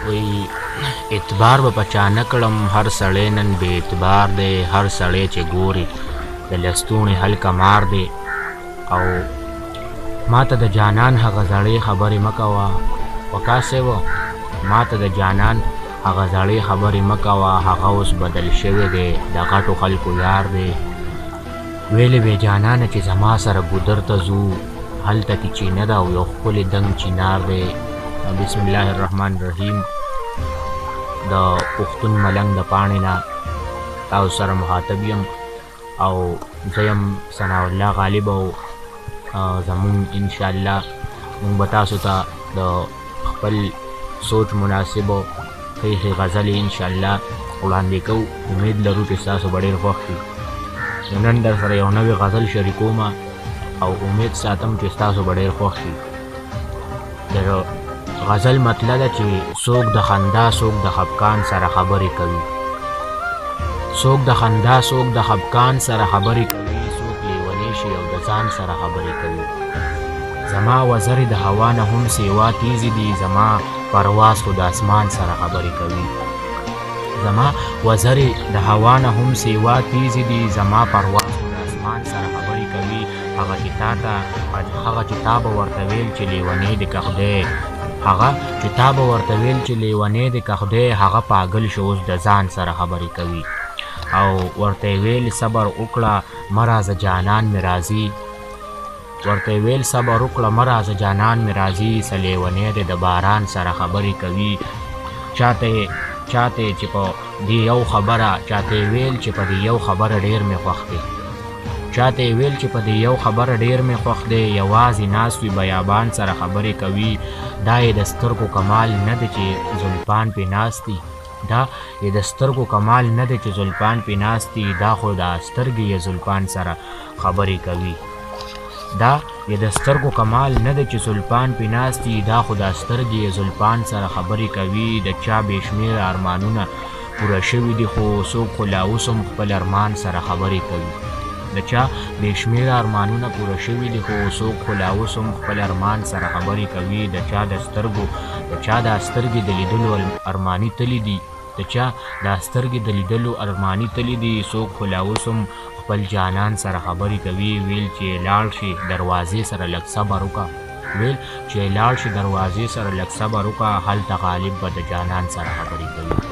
وی اعتبار به پچا نه کړم هر سړی نن بې اعتبار دی هر سړی چې ګوري د لستوڼي هلکه مار دی او ما ته د جانان هغه زړې خبرې مه کوه وقاص صاحب ما ته د جانان هغه زړې خبرې مه کوه هغه اوس بدل شوی دی د غټو خلکو یار دی ویلې وې جانانه چې زما سره ګودر ته ځو هلته کې چینه ده او یو ښکلی دنګ چینار دی بسم الله الرحمن الرحیم د پښتون ملنګ د پاڼې نه تاسو سره مخاطب یم او زه یم ثناء الله غالب او زمونږ انشاءالله موږ به تاسو ته د خپل سوچ مناسبو ښې غزلې انشاءالله وړاندې کوو امید لرو چې ستاسو به ډېر خوښ شي نو نن در سره یو نوې غزل شریکوم او امید ساتم چې ستاسو به ډېر خوښ شي د غزل مطلب ده چې څوک د خندا څوک د خفګان سره خبرې کوي څوک د خندا څوک د خفګان سره خبرې کوي څوک لیونی شي او د ځان سره خبرې کوي زما وزرې د هوا نه هم سیوا تیزې دي زما پرواز خو د اسمان سره خبرې کوي زما وزرې د هوا نه هم سیوا تیزې دي زما پرواز خو د اسمان سره خبرې کوي هغه چې تا به ورته ویل چې لیونی دې که خدای هغه چې تا به ورته ویل چې لیونی دې که خدای هغه پاگل شو اوس د ځان سره خبرې کوي او ورته ویل صبر وکړه مه راځه جانان مې راځي ورته ویل صبر وکړه مه راځه جانان مې راځي څه لیونی دې د باران سره خبرې کوي چاته چې په دې یو خبره چاته ویل چې په دې یو خبره ډېر مې خوښ دی چاته ویل چې په دې یو خبره ډېر مې خوښ دی یوازې ناست وي بیابان سره خبرې کوي دا یې د سترګو کمال نه دی چې زلفان پې ناست دي دا یې د سترګو کمال نه دی چې زلفان پې ناست دي دا خو د سترګې یې زلفان سره خبرې کوي دا یې د سترګو کمال نه دی چې زلفان پې ناست دي دا خو د سترګې یې زلفان سره خبرې کوي د چا بې شمېره ارمانونه پوره شوي دي خو څوک خو لا اوس هم خپل ارمان سره خبرې کوي د چا بې شمېره ارمانونه پوره شوي دي خو څوک خو لا اوس هم خپل ارمان سره خبرې کوي د چا دا سترګې د لیدلو ارماني تلي دي د چا دا سترګې د لیدلو ارماني تلي دي څوک خو لا اوس هم خپل جانان سره خبرې کوي ویل چې لاړ شي دروازې سره لږ صبر وکړه هلته غالب به د جانان سره خبرې کوي